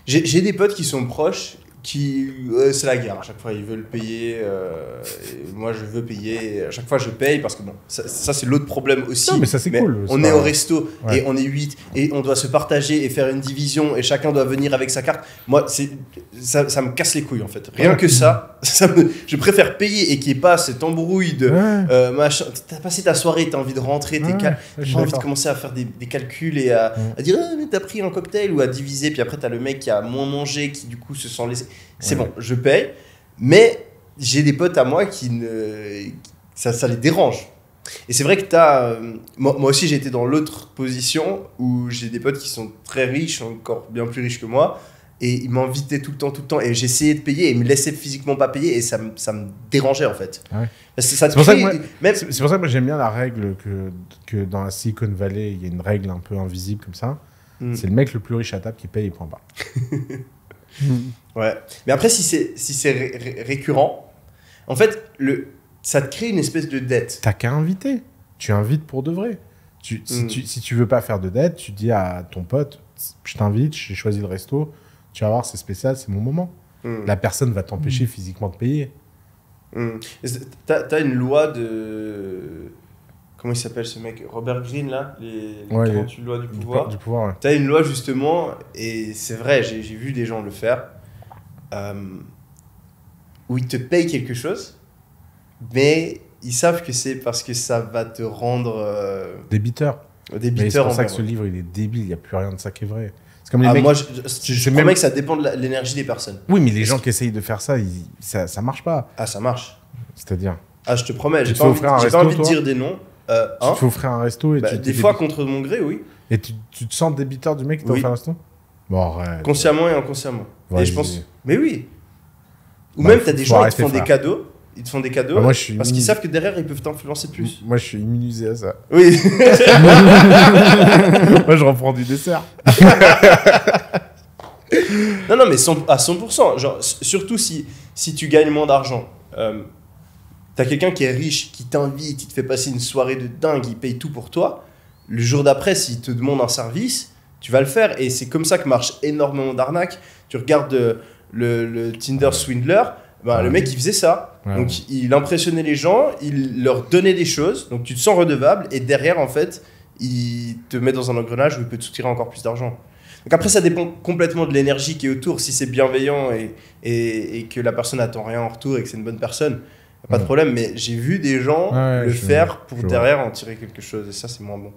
J'ai des potes qui sont proches, qui c'est la guerre. À chaque fois, ils veulent payer. Et moi, je veux payer. À chaque fois, je paye parce que bon, ça c'est l'autre problème aussi. Non, mais ça, c'est cool. On est au resto Ouais. et on est 8 et on doit se partager et faire une division et chacun doit venir avec sa carte. Moi, ça me casse les couilles en fait. Rien que ça, je préfère payer et qu'il n'y ait pas cette embrouille de machin. T'as passé ta soirée, t'as envie de rentrer, t'as envie de commencer à faire des calculs et à dire ah, mais t'as pris un cocktail ou à diviser. Puis après, t'as le mec qui a moins mangé, qui du coup se sent laissé. C'est bon, je paye, mais j'ai des potes à moi ça les dérange. Et c'est vrai que moi aussi j'ai été dans l'autre position où j'ai des potes qui sont très riches, encore bien plus riches que moi, et ils m'invitaient tout le temps, et j'essayais de payer et ils me laissaient physiquement pas payer, et ça me dérangeait en fait. Ouais. C'est pour ça que moi j'aime bien la règle que dans la Silicon Valley il y a une règle un peu invisible comme ça. C'est le mec le plus riche à table qui paye et point barre. Ouais. Mais après, si c'est récurrent, en fait, ça te crée une espèce de dette. T'as qu'à inviter. Tu invites pour de vrai. Si tu veux pas faire de dette, tu dis à ton pote, je t'invite, j'ai choisi le resto, tu vas voir, c'est spécial, c'est mon moment. La personne va t'empêcher physiquement de payer. T'as une loi de... Comment il s'appelle ce mec? Robert Greene, là, les 48 lois du pouvoir. Du pouvoir, ouais. T'as une loi, justement, et c'est vrai, j'ai vu des gens le faire, où ils te payent quelque chose, mais ils savent que c'est parce que ça va te rendre... Débiteur. Débiteur. Mais c'est pour ça que ce livre, il est débile, il n'y a plus rien de ça qui est vrai. C'est comme les mecs... Moi, je promets que ça dépend de l'énergie des personnes. Oui, mais les gens qui essayent de faire ça, ça marche pas. Ah, ça marche. C'est-à-dire... Ah, je te promets, j'ai te pas fais envie, offrir un j'ai resto, pas envie de toi dire des noms. Tu te fais offrir un resto et des fois contre mon gré, oui. Et tu te sens débiteur du mec qui t'a offert un resto? Bon, arrête. Consciemment et inconsciemment. Et je pense... Mais oui. Ou Bah, même, t'as des gens qui te font frère. des cadeaux. Ils te font des cadeaux parce qu'ils savent que derrière, ils peuvent t'influencer plus. Moi, je suis immunisé à ça. Oui. Moi, je reprends du dessert. Non, mais à 100%. Genre, surtout si tu gagnes moins d'argent. T'as quelqu'un qui est riche, qui t'invite, il te fait passer une soirée de dingue, il paye tout pour toi. Le jour d'après, s'il te demande un service, tu vas le faire. Et c'est comme ça que marche énormément d'arnaques. Tu regardes le Tinder Swindler, le mec, il faisait ça. Ouais, donc, il impressionnait les gens, il leur donnait des choses. Donc, tu te sens redevable. Et derrière, en fait, il te met dans un engrenage où il peut te soutirer encore plus d'argent. Donc après, ça dépend complètement de l'énergie qui est autour. Si c'est bienveillant et que la personne n'attend rien en retour et que c'est une bonne personne, pas de problème. Mais j'ai vu des gens le faire pour derrière en tirer quelque chose. Et ça, c'est moins bon.